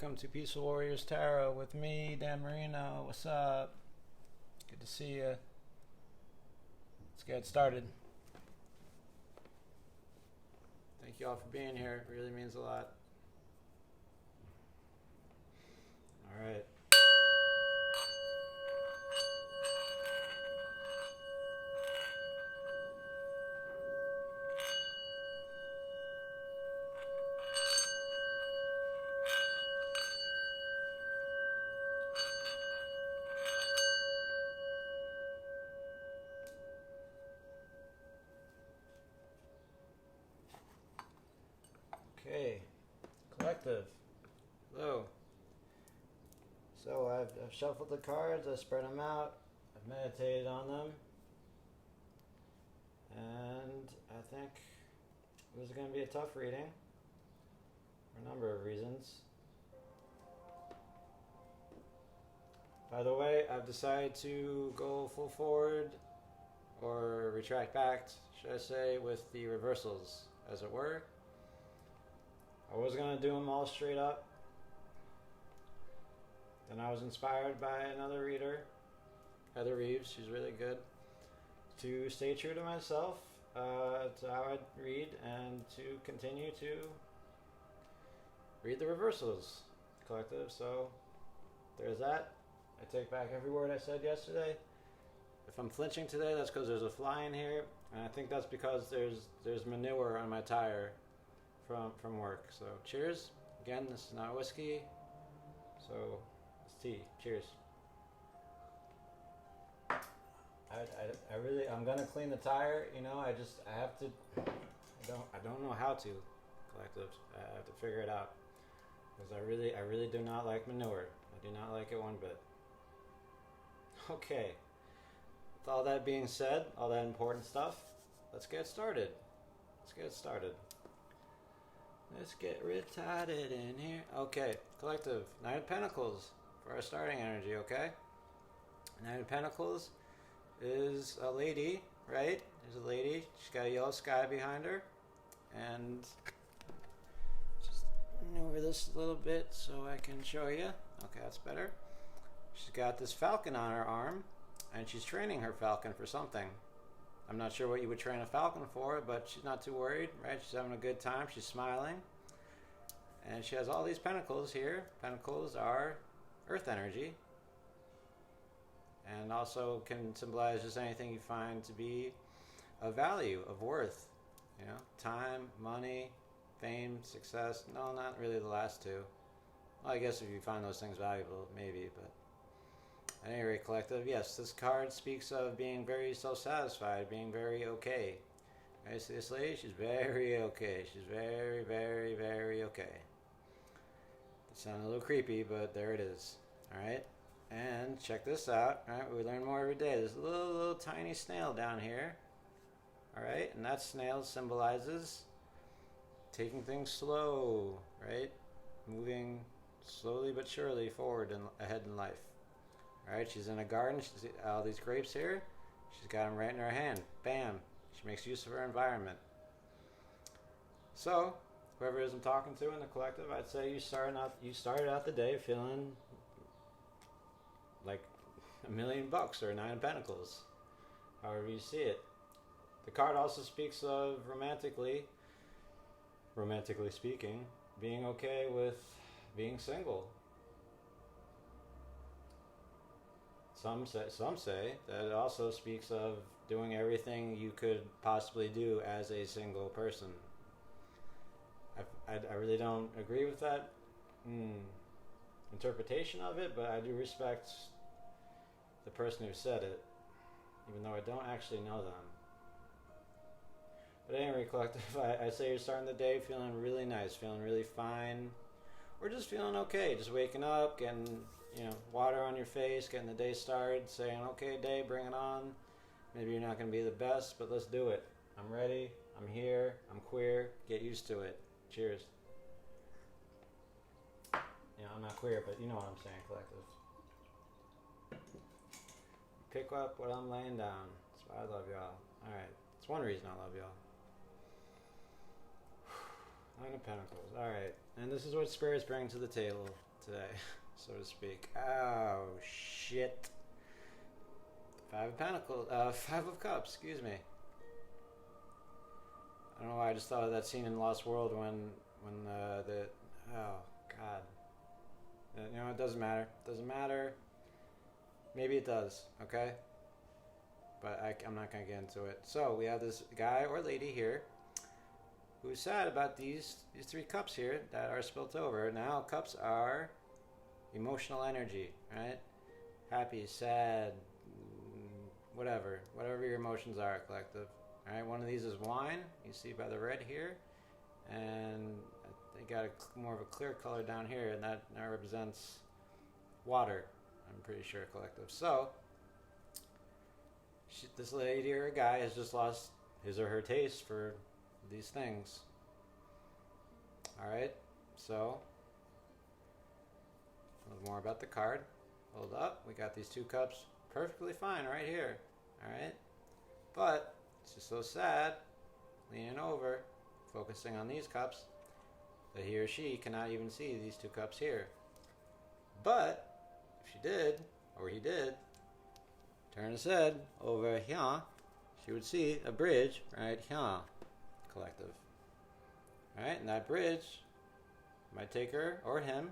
welcome to Peaceful Warriors Tarot with me, Dan Marino. What's up? Good to see you. Let's get started. Thank you all for being here. It really means a lot. All right. Okay, collective. Hello. So I've shuffled the cards, I've spread them out, I've meditated on them, and I think this is going to be a tough reading for a number of reasons. By the way, I've decided to go full forward, or retract back, should I say, with the reversals, as it were. I was going to do them all straight up. Then I was inspired by another reader, Heather Reeves, she's really good, to stay true to myself, to how I read, and to continue to read the reversals collective. So there's that. I take back every word I said yesterday. If I'm flinching today, that's because there's a fly in here, and I think that's because there's manure on my tire from work. So cheers. Again, this is not whiskey, so it's tea. Cheers. I'm gonna clean the tire, I don't know how to, collective. I have to figure it out, because I really do not like manure. I do not like it one bit. Okay, with all that being said, all that important stuff, let's get started. Let's get retarded in here. Okay, collective. Knight of Pentacles for our starting energy, okay? Knight of Pentacles is a lady, right? There's a lady. She's got a yellow sky behind her. And just maneuver this a little bit so I can show you. Okay, that's better. She's got this falcon on her arm, and she's training her falcon for something. I'm not sure what you would train a falcon for, but she's not too worried, right? She's having a good time. She's smiling. And she has all these pentacles here. Pentacles are earth energy. And also can symbolize just anything you find to be of value, of worth. Time, money, fame, success. No, not really the last two. Well, I guess if you find those things valuable, maybe, but at any rate, collective, yes, this card speaks of being very self-satisfied, being very okay. Right, see this lady? She's very okay. She's very, very, very okay. It sounded a little creepy, but there it is. Alright? And check this out. Alright, we learn more every day. There's a little tiny snail down here. Alright? And that snail symbolizes taking things slow, right? Moving slowly but surely forward and ahead in life. Alright, she's in a garden. She's all these grapes here. She's got them right in her hand. Bam. She makes use of her environment. So, whoever it is I'm talking to in the collective, I'd say you started out the day feeling like $1 million or a Nine of Pentacles. However you see it. The card also speaks of romantically speaking, being okay with being single. Some say that it also speaks of doing everything you could possibly do as a single person. I really don't agree with that interpretation of it, but I do respect the person who said it, even though I don't actually know them. But anyway, collective, I say you're starting the day feeling really nice, feeling really fine, or just feeling okay, just waking up, getting water on your face, getting the day started, saying, okay, day, bring it on. Maybe you're not going to be the best, but let's do it. I'm ready. I'm here. I'm queer. Get used to it. Cheers. I'm not queer, but you know what I'm saying, collective. Pick up what I'm laying down. That's why I love y'all. Alright. It's one reason I love y'all. Nine of Pentacles. Alright. And this is what spirits bring to the table. today, so to speak. Oh, shit. Five of Cups, excuse me. I don't know why I just thought of that scene in Lost World when oh, God. It doesn't matter. Doesn't matter. Maybe it does, okay? But I'm not going to get into it. So, we have this guy or lady here who's sad about these three cups here that are spilt over. Now, cups are emotional energy, right? Happy, sad, whatever your emotions are, collective. All right, one of these is wine. You see by the red here, and they got more of a clear color down here, and that represents water. I'm pretty sure, collective. So, this lady or guy has just lost his or her taste for these things. All right, so a little more about the card. Hold up, we got these two cups perfectly fine right here. All right, but it's just so sad, leaning over, focusing on these cups, that he or she cannot even see these two cups here. But if she did, or he did, turn his head over here, she would see a bridge right here, collective. Alright, and that bridge might take her or him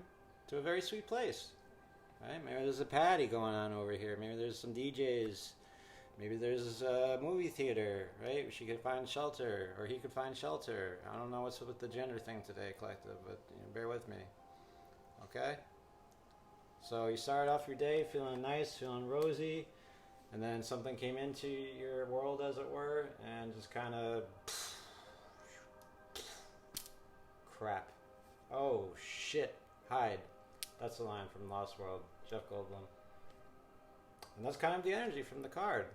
to a very sweet place. Right? Maybe there's a party going on over here. Maybe there's some DJs. Maybe there's a movie theater, right? She could find shelter, or he could find shelter. I don't know what's with the gender thing today, collective, but bear with me. Okay? So you started off your day feeling nice, feeling rosy, and then something came into your world, as it were, and just kind of crap. Oh, shit. Hide. That's the line from Lost World, Jeff Goldblum. And that's kind of the energy from the card.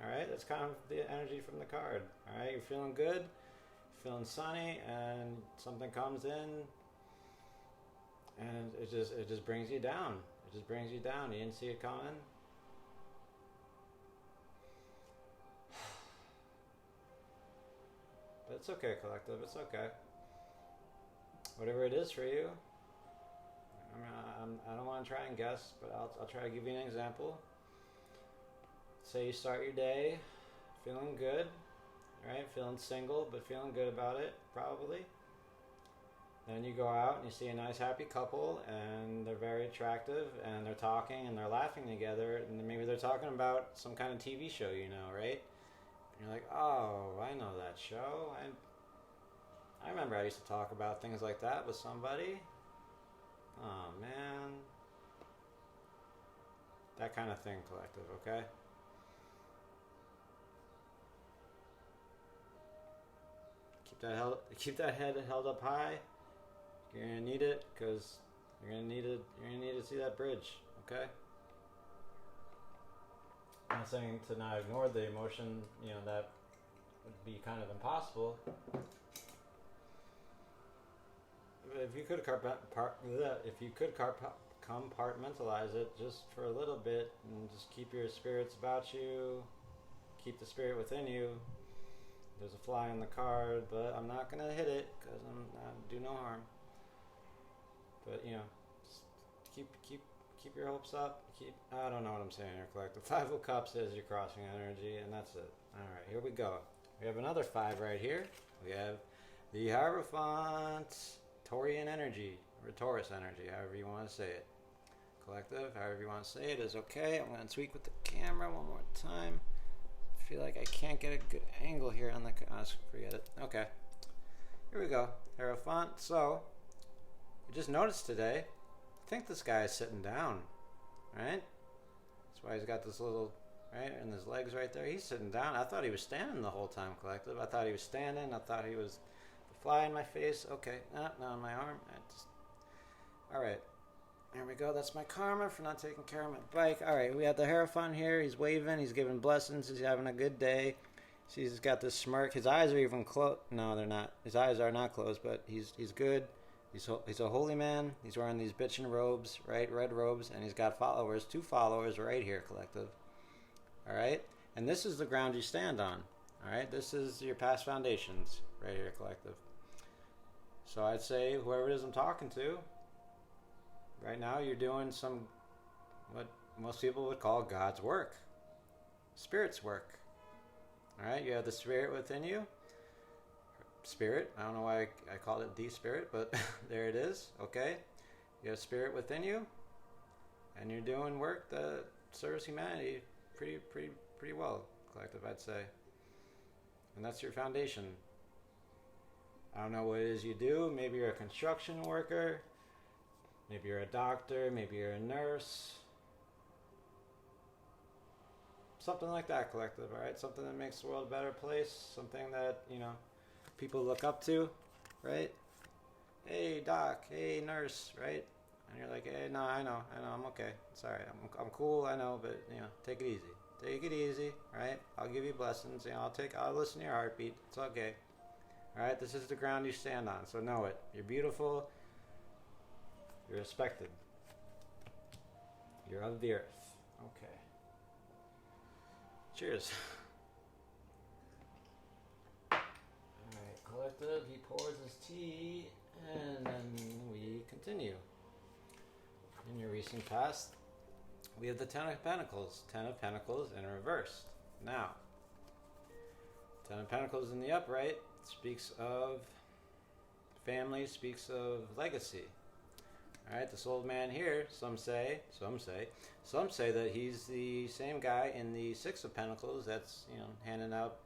Alright, that's kind of the energy from the card. Alright, you're feeling good, feeling sunny, and something comes in, and it just brings you down. It just brings you down. You didn't see it coming. But it's okay, collective. It's okay. Whatever it is for you. I don't want to try and guess, but I'll try to give you an example. Say you start your day feeling good, right? Feeling single, but feeling good about it, probably. Then you go out and you see a nice, happy couple, and they're very attractive, and they're talking and they're laughing together, and maybe they're talking about some kind of TV show, right? And you're like, oh, I know that show. I remember I used to talk about things like that with somebody. Oh, man. That kind of thing, collective, okay? Keep that head held up high. You're gonna need it, because you're gonna need to see that bridge, okay? I'm not saying to not ignore the emotion, that would be kind of impossible. If you could compartmentalize it just for a little bit, and just keep your spirits about you, keep the spirit within you. There's a fly on the card, but I'm not gonna hit it because I do no harm. But just keep your hopes up. I don't know what I'm saying here, collective. 5 of Cups is your crossing energy, and that's it. All right, here we go. We have another 5 right here. We have the Hierophant. Taurian energy, or Taurus energy, however you want to say it. Collective, however you want to say it is okay. I'm going to tweak with the camera one more time. I feel like I can't get a good angle here on the... forget it. Okay. Here we go. Hierophant. So, you just noticed today, I think this guy is sitting down, right? That's why he's got this little... right, and his legs right there. He's sitting down. I thought he was standing the whole time, collective. I thought he was standing. I thought he was... fly in my face. Okay, not on my arm. Alright, there we go. That's my karma for not taking care of my bike. Alright, we have the Hierophant here. He's waving. He's giving blessings. He's having a good day. See, he's got this smirk. His eyes are even closed. No, they're not. His eyes are not closed, but he's good. He's a holy man. He's wearing these bitchin' robes, right? Red robes, and he's got followers. 2 followers right here, collective. Alright? And this is the ground you stand on. Alright? This is your past foundations right here, collective. So I'd say whoever it is I'm talking to, right now you're doing some, what most people would call God's work, Spirit's work. All right, you have the Spirit within you. Spirit, I don't know why I called it the Spirit, but there it is. Okay, you have Spirit within you, and you're doing work that serves humanity pretty well, collective, I'd say. And that's your foundation. I don't know what it is you do. Maybe you're a construction worker. Maybe you're a doctor. Maybe you're a nurse. Something like that, collective, all right? Something that makes the world a better place. Something that, people look up to, right? Hey, doc. Hey, nurse, right? And you're like, hey, no, I know, I'm okay. It's all right. I'm cool, I know, but, take it easy. Take it easy, right? I'll give you blessings. I'll listen to your heartbeat. It's okay. All right, this is the ground you stand on, so know it. You're beautiful. You're respected. You're of the earth. Okay. Cheers. All right, collective. He pours his tea, and then we continue. In your recent past, we have the Ten of Pentacles. Ten of Pentacles in reverse. Now, Ten of Pentacles in the upright speaks of family, speaks of legacy. All right, this old man here, some say that he's the same guy in the Six of Pentacles that's, handing out,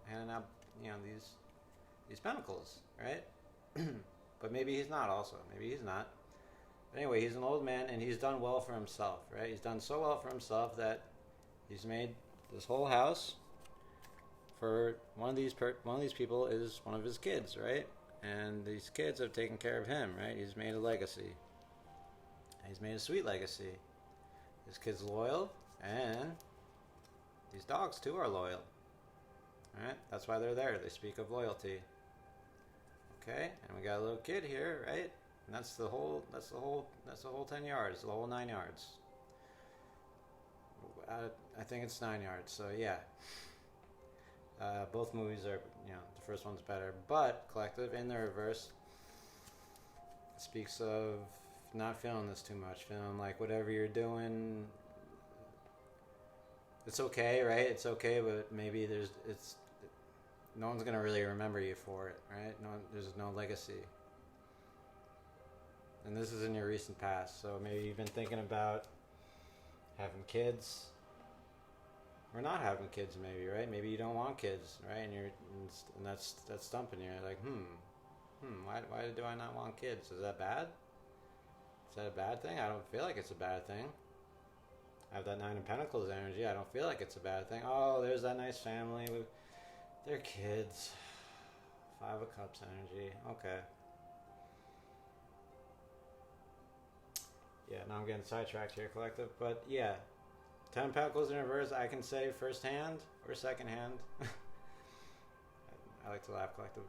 these pentacles, right? But maybe he's not also. Maybe he's not. But anyway, he's an old man, and he's done well for himself, right? He's done so well for himself that he's made this whole house for one of these people is one of his kids, right? And these kids have taken care of him, right? He's made a legacy. He's made a sweet legacy. His kid's loyal, and these dogs too are loyal. All right? That's why they're there. They speak of loyalty. Okay? And we got a little kid here, right? And that's the whole 10 yards, the whole 9 yards. I think it's 9 yards. So yeah. Both movies are, the first one's better. But collective in the reverse speaks of not feeling this too much, feeling like whatever you're doing, it's okay, right? It's okay, but maybe no one's gonna really remember you for it, right? There's no legacy. And this is in your recent past, so maybe you've been thinking about having kids. Or not having kids, maybe, right? Maybe you don't want kids, right? And that's stumping you. You're like, why do I not want kids? Is that bad? Is that a bad thing? I don't feel like it's a bad thing. I have that Nine of Pentacles energy. I don't feel like it's a bad thing. Oh, there's that nice family with their kids. Five of Cups energy. Okay. Yeah, now I'm getting sidetracked here, collective. But yeah. Ten of Pentacles in reverse, I can say firsthand or secondhand. I like to laugh, collective.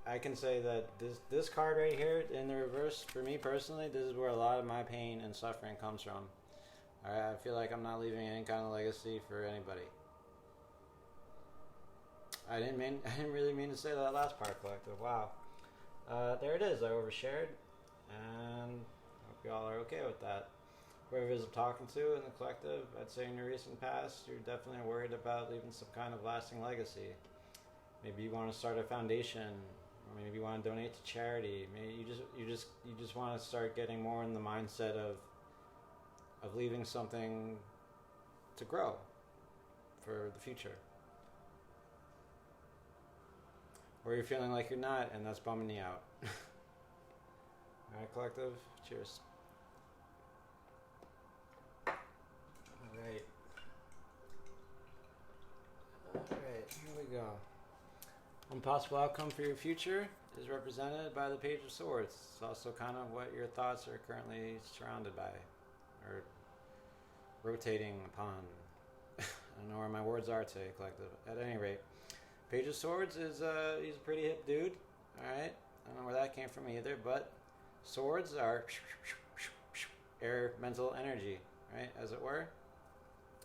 I can say that this card right here in the reverse, for me personally, this is where a lot of my pain and suffering comes from. Alright, I feel like I'm not leaving any kind of legacy for anybody. I didn't really mean to say that last part, collective. Wow. There it is. I overshared, and I hope y'all are okay with that. Whoever I'm talking to in the collective, I'd say in your recent past, you're definitely worried about leaving some kind of lasting legacy. Maybe you want to start a foundation, or maybe you want to donate to charity. Maybe you just want to start getting more in the mindset of leaving something to grow for the future. Or you're feeling like you're not, and that's bumming you out. All right, collective. Cheers. Alright, here we go. One possible outcome for your future is represented by the Page of Swords. It's also kind of what your thoughts are currently surrounded by, or rotating upon. I don't know where my words are today, collective. At any rate, Page of Swords is he's a pretty hip dude. Alright, I don't know where that came from either, but swords are air mental energy, right, as it were.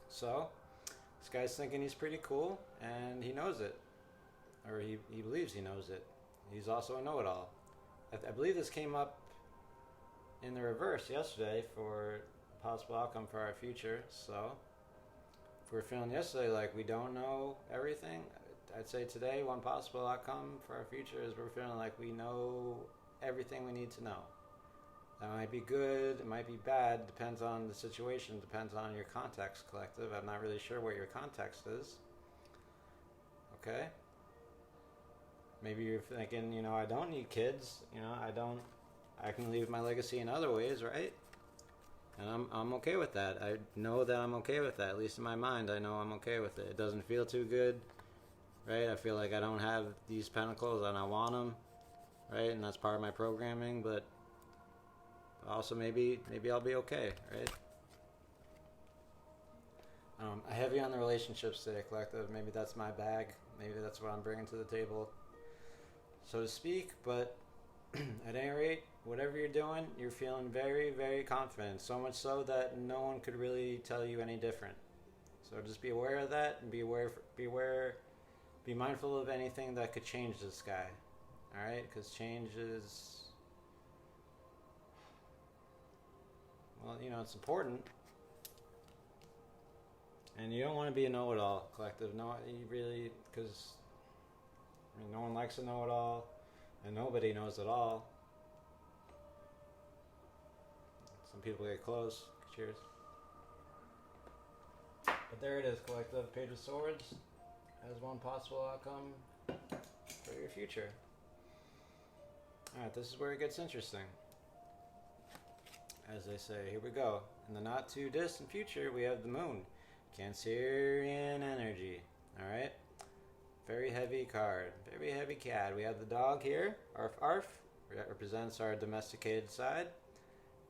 So, this guy's thinking he's pretty cool, and he knows it. Or he believes he knows it. He's also a know-it-all. I believe this came up in the reverse yesterday for possible outcome for our future. So if we're feeling yesterday like we don't know everything, I'd say today one possible outcome for our future is we're feeling like we know everything we need to know. That might be good, it might be bad, depends on the situation, depends on your context, collective. I'm not really sure what your context is. Okay? Maybe you're thinking, I don't need kids, I can leave my legacy in other ways, right? And I'm okay with that. I know that I'm okay with that. At least in my mind, I know I'm okay with it. It doesn't feel too good, right? I feel like I don't have these pentacles and I want them, right? And that's part of my programming, but also maybe I'll be okay, right? Heavy on the relationships today, collective. Maybe that's my bag. Maybe that's what I'm bringing to the table, so to speak. But at any rate, whatever you're doing, you're feeling very, very confident. So much so that no one could really tell you any different. So just be aware of that, and be mindful of anything that could change this guy. All right, because change is, well, it's important. And you don't want to be a know-it-all, collective. No, you really, because no one likes a know-it-all, and nobody knows it all. Some people get close. Cheers. But there it is, collective. Page of Swords as one possible outcome for your future. Alright, this is where it gets interesting. As they say, here we go. In the not too distant future, we have the moon. Cancerian energy. Alright? Very heavy card. Very heavy cat. We have the dog here. Arf arf. That represents our domesticated side.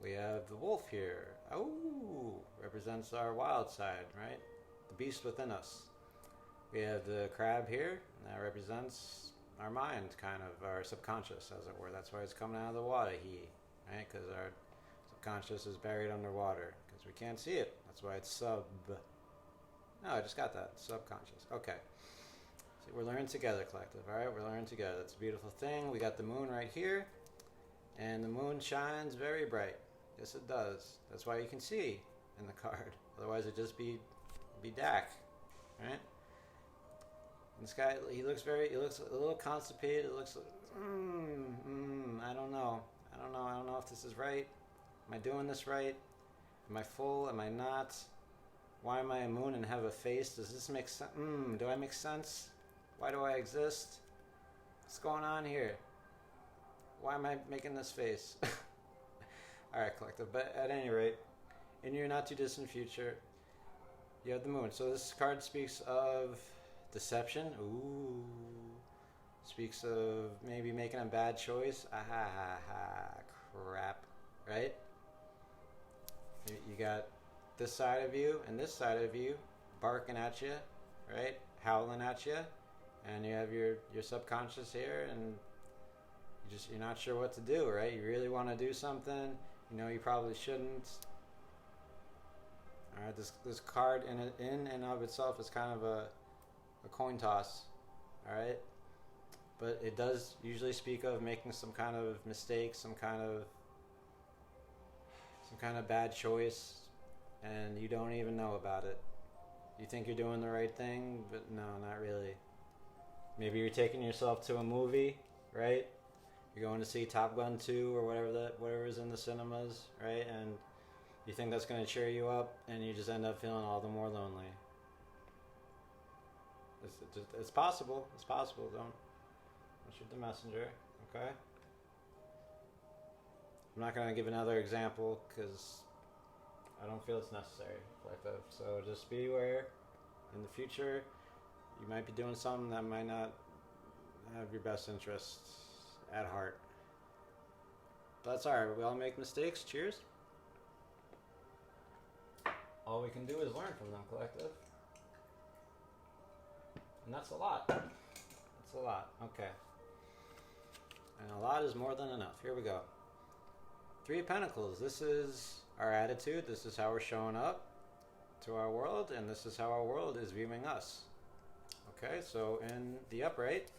We have the wolf here. Oh, represents our wild side, right? The beast within us. We have the crab here. And that represents our mind, kind of, our subconscious, as it were. That's why it's coming out of the water, right? Because our subconscious is buried underwater, because we can't see it. That's why it's sub. No, I just got that. Subconscious. Okay. See, we're learning together, collective. All right, we're learning together. That's a beautiful thing. We got the moon right here, and the moon shines very bright. Yes, it does. That's why you can see in the card. Otherwise, it'd just be dark, right? And this guy, he looks a little constipated. It looks like, I don't know. I don't know if this is right. Am I doing this right? Am I full? Am I not? Why am I a moon and have a face? Does this make sense? Do I make sense? Why do I exist? What's going on here? Why am I making this face? Alright, collective. But at any rate, in your not too distant future, you have the moon. So this card speaks of deception. Ooh. Speaks of maybe making a bad choice. Crap. Right? You got this side of you and this side of you barking at you, right? Howling at you. And you have your subconscious here, and you're not sure what to do, right? You really want to do something. You probably shouldn't. All right, this card in and of itself is kind of a coin toss, all right? But it does usually speak of making some kind of mistake, some kind of bad choice, and you don't even know about it. You think you're doing the right thing, but no, not really. Maybe you're taking yourself to a movie, right? You're going to see Top Gun 2 or whatever's in the cinemas, right? And you think that's going to cheer you up, and you just end up feeling all the more lonely. It's possible. It's possible. Don't shoot the messenger, okay? I'm not going to give another example because I don't feel it's necessary like that. So just be aware. In the future, you might be doing something that might not have your best interests at heart. But that's alright. We all make mistakes. Cheers. All we can do is learn from them, collective. And that's a lot. That's a lot. Okay. And a lot is more than enough. Here we go. Three of Pentacles. This is our attitude. This is how we're showing up to our world, and this is how our world is viewing us. Okay, so in the upright,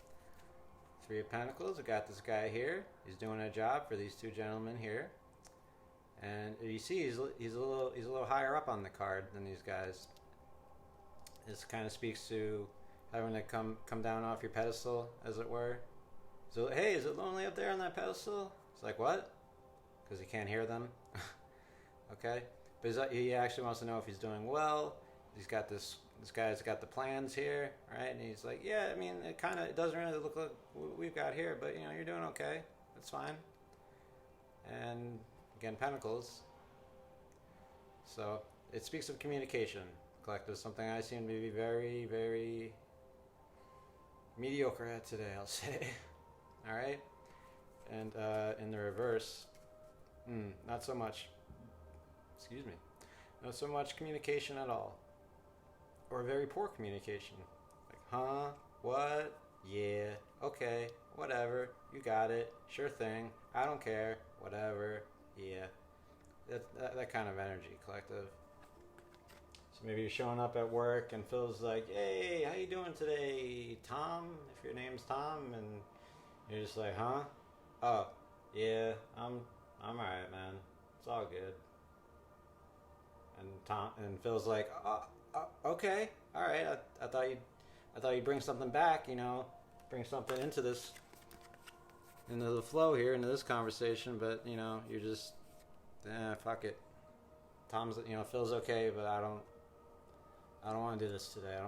Three of Pentacles. We got this guy here. He's doing a job for these two gentlemen here. And you see, he's a little higher up on the card than these guys. This kind of speaks to having to come down off your pedestal, as it were. So, hey, is it lonely up there on that pedestal? It's like, what? Because he can't hear them. Okay, but he actually wants to know if he's doing well. He's got this guy's got the plans here, right? And he's like, yeah, I mean, it doesn't really look like what we've got here, but you're doing okay. That's fine. And again, Pentacles. So it speaks of communication, collective. Something I seem to be very, very mediocre at today, I'll say. All right. And in the reverse, not so much. Excuse me. Not so much communication at all. Or very poor communication. Like, huh? What? Yeah. Okay. Whatever. You got it. Sure thing. I don't care. Whatever. Yeah. That kind of energy, collective. So maybe you're showing up at work and feels like, hey, how you doing today, Tom? If your name's Tom, and you're just like, huh? Oh, yeah. I'm alright, man. It's all good. And Phil's like, okay, all right. I thought you'd bring something back, bring something into the flow here, into this conversation. But you're just, fuck it. Tom's, Phil's okay, but I don't want to do this today. I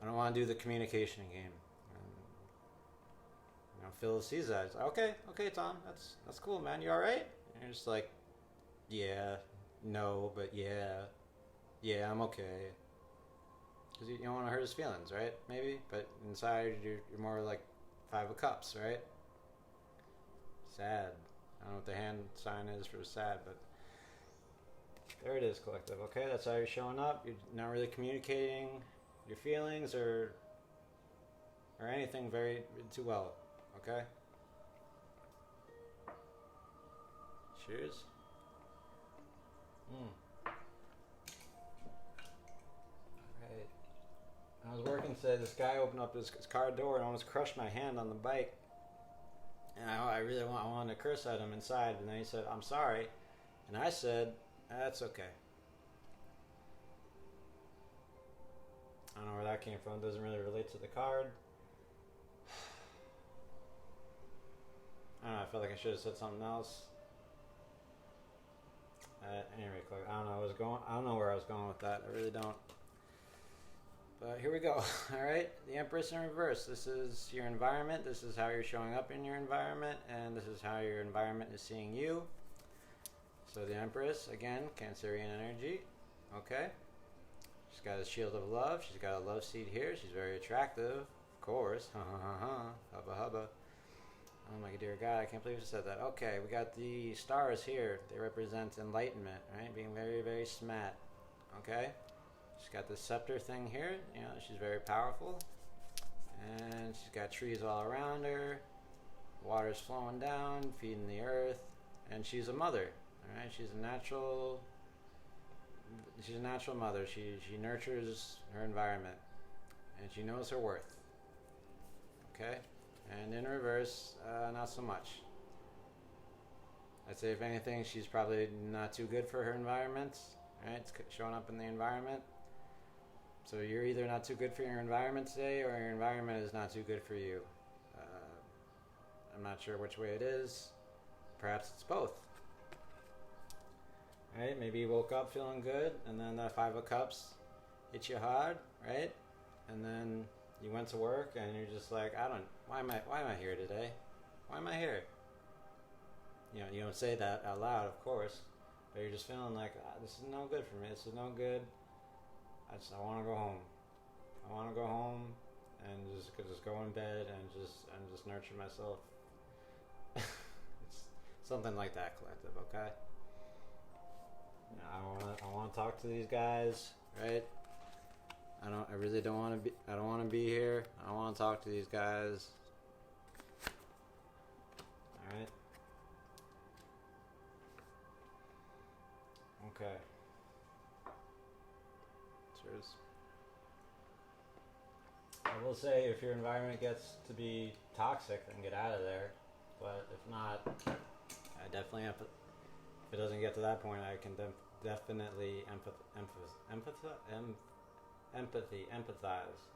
don't want to do the communication game. And, Phil sees that. He's like, okay, Tom, that's cool, man. You all right? And you're just like, yeah. No, but yeah, I'm okay. Because you don't want to hurt his feelings, right? Maybe, but inside you're more like 5 of Cups, right? Sad. I don't know what the hand sign is for sad, but there it is, collective. Okay, that's how you're showing up. You're not really communicating your feelings or anything very too well. Okay. Cheers. Alright. I was working today. This guy opened up his car door and almost crushed my hand on the bike. And I wanted to curse at him inside. And then he said, I'm sorry. And I said, that's okay. I don't know where that came from. It doesn't really relate to the card. I don't know. I felt like I should have said something else. Anyway, I don't know where I was going with that. I really don't. But here we go. All right, the Empress in reverse. This is your environment. This is how you're showing up in your environment, and this is how your environment is seeing you. So the Empress, again, Cancerian energy. Okay. She's got a shield of love. She's got a love seed here. She's very attractive, of course. Hubba hubba. Oh my dear God, I can't believe you said that. Okay, we got the stars here. They represent enlightenment, right? Being very, very smart. Okay? She's got the scepter thing here. She's very powerful. And she's got trees all around her. Water's flowing down, feeding the earth. And she's a mother, all right? She's a natural mother. She nurtures her environment. And she knows her worth. Okay? And in reverse, not so much. I'd say if anything, she's probably not too good for her environment, right? It's showing up in the environment. So you're either not too good for your environment today, or your environment is not too good for you. I'm not sure which way it is. Perhaps it's both. Right? Maybe you woke up feeling good, and then that 5 of Cups hit you hard, right? And then you went to work, and you're just like, why am I here today? Why am I here? You don't say that out loud, of course, but you're just feeling like, this is no good for me. This is no good. I want to go home. I want to go home and just go in bed and just nurture myself. It's something like that, collective. Okay. I want to talk to these guys, right? I really don't want to be. I don't want to be here. I don't want to talk to these guys. All right. Okay. Cheers. I will say, if your environment gets to be toxic, then get out of there. But if not, I definitely it doesn't get to that point, I can definitely empathize.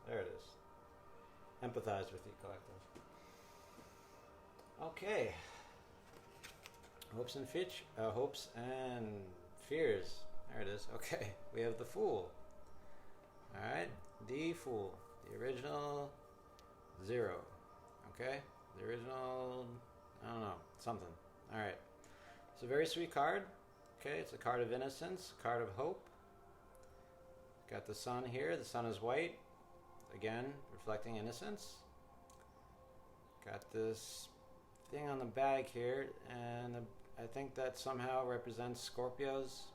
There it is. Empathize with you, collective. Okay. Hopes and fears. There it is. Okay, we have the Fool. All right, the Fool, the original 0. Okay, the original, I don't know, something. All right, it's a very sweet card. Okay, it's a card of innocence, a card of hope. Got the sun here. The sun is white, again reflecting innocence. Got this thing on the bag here, and I think that somehow represents Scorpios.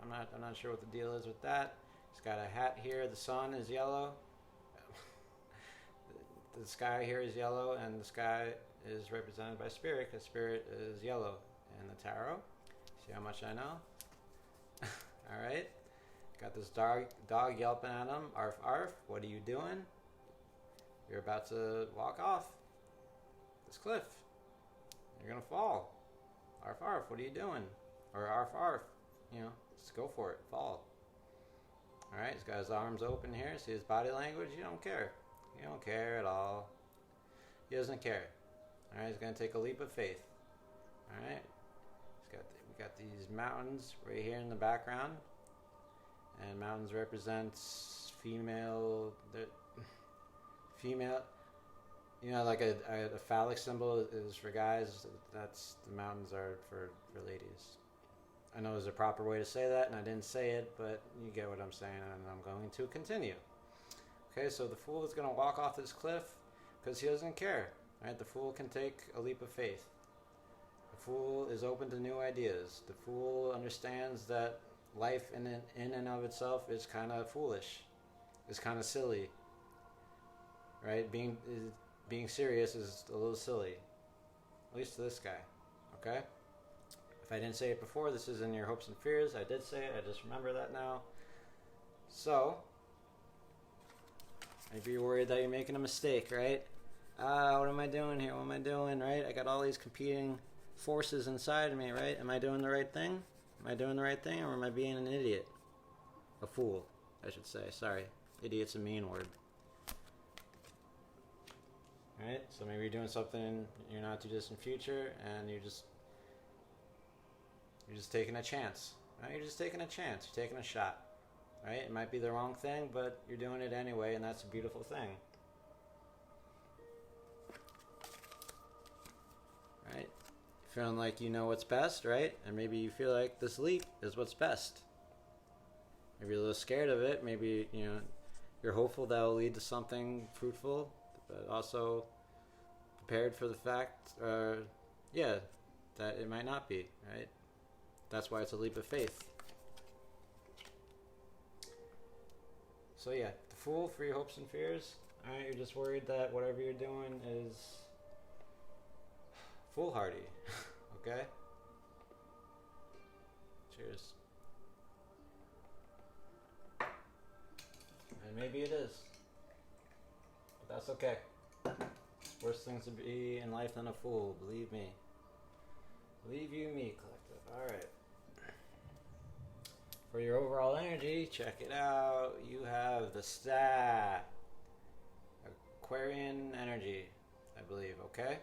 I'm not sure what the deal is with that. He's got a hat here. The sun is yellow. The sky here is yellow, and the sky is represented by spirit, because spirit is yellow in the tarot. See how much I know? All right. Got this dog yelping at him. Arf, arf. What are you doing? You're about to walk off this cliff. You're going to fall. Arf, arf. What are you doing? Or arf, arf. You know, just go for it. Fall. All right. He's got his arms open here. See his body language? You don't care. You don't care at all. He doesn't care. All right. He's going to take a leap of faith. All right. We got these mountains right here in the background. And mountains represents female, you know, like a phallic symbol is for guys. That's the mountains are for ladies. I know there's a proper way to say that, and I didn't say it, but you get what I'm saying, and I'm going to continue. Okay, so the Fool is going to walk off this cliff because he doesn't care. Right? The Fool can take a leap of faith. The Fool is open to new ideas. The Fool understands that life in and of itself is kind of foolish, is kind of silly, right? Being serious is a little silly, at least to this guy. Okay. If I didn't say it before, this is in your hopes and fears. I did say it. I just remember that now. So maybe you're worried that you're making a mistake, right? What am I doing here? What am I doing, right? I got all these competing forces inside of me, right? Am I doing the right thing? Am I doing the right thing, or am I being an idiot? A fool, I should say. Sorry. Idiot's a mean word. Right? So maybe you're doing something in your not too distant future, and you're just taking a chance. Right? You're just taking a chance. You're taking a shot. Right? It might be the wrong thing, but you're doing it anyway, and that's a beautiful thing. Right? Feeling like you know what's best, right? And maybe you feel like this leap is what's best. Maybe you're a little scared of it. Maybe, you're hopeful that will lead to something fruitful, but also prepared for the fact, that it might not be, right? That's why it's a leap of faith. So yeah, the Fool for your hopes and fears. All right, you're just worried that whatever you're doing is foolhardy. Okay? Cheers. And maybe it is. But that's okay. Worse things to be in life than a fool, believe me. Believe you me, collective. Alright. For your overall energy, check it out. You have the Star. Aquarian energy, I believe, okay?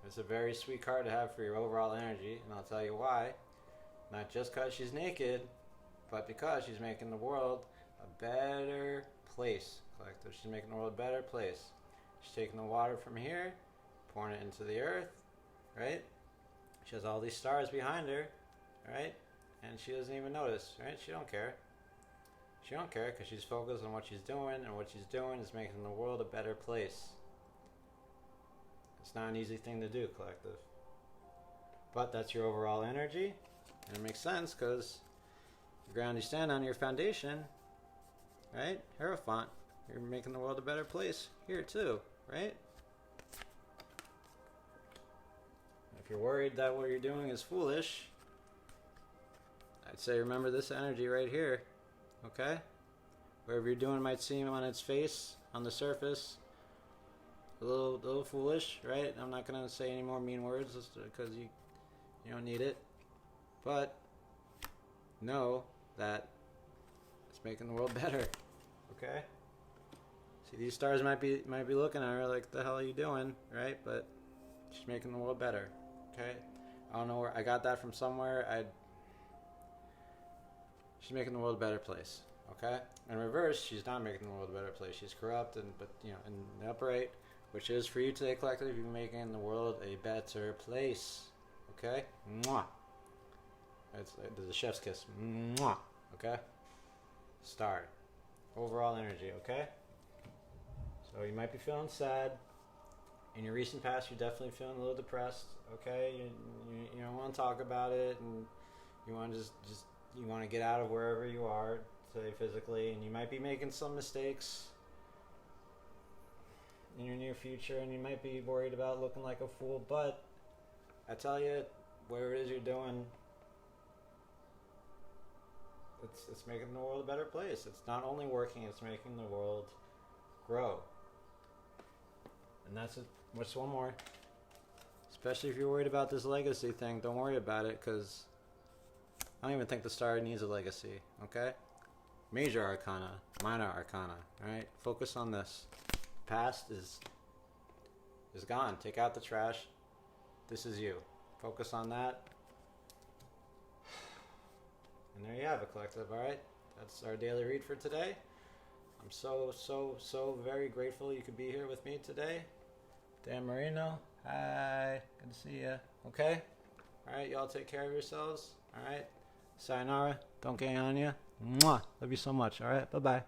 It's a very sweet card to have for your overall energy, and I'll tell you why. Not just because she's naked, but because she's making the world a better place, collective. She's making the world a better place. She's taking the water from here, pouring it into the earth, right? She has all these stars behind her, right? And she doesn't even notice, right? She don't care. She don't care because she's focused on what she's doing, and what she's doing is making the world a better place. It's not an easy thing to do, collective. But that's your overall energy. And it makes sense because the ground you stand on, your foundation, right? Hierophant. You're making the world a better place here too, right? If you're worried that what you're doing is foolish, I'd say remember this energy right here, okay? Whatever you're doing might seem on its face, on the surface, a little foolish, right? I'm not going to say any more mean words because you don't need it. But know that it's making the world better. Okay? See, these stars might be looking at her like, the hell are you doing? Right? But she's making the world better. Okay? I don't know where I got that from somewhere. She's making the world a better place. Okay? In reverse, she's not making the world a better place. She's corrupt, but in the upright, which is for you today, collective, you're making the world a better place. Okay? Mwah. There's a chef's kiss. Mwah. Okay? Star. Overall energy. Okay? So you might be feeling sad. In your recent past, you're definitely feeling a little depressed. Okay? You don't want to talk about it, and you want to just you want to get out of wherever you are, say physically, and you might be making some mistakes in your near future, and you might be worried about looking like a fool, but I tell you, whatever it is you're doing, it's making the world a better place. It's not only working, it's making the world grow. And that's it. What's one more? Especially if you're worried about this legacy thing, don't worry about it, because I don't even think the star needs a legacy, okay? Major arcana, minor arcana, alright? Focus on this. Past is gone. Take out the trash. This is you. Focus on that. And there you have it, collective, alright? That's our daily read for today. I'm so very grateful you could be here with me today. Dan Marino, hi. Good to see you. Okay? Alright, y'all take care of yourselves. Alright? Sayonara. Don't get on you. Mwah. Love you so much. Alright? Bye-bye.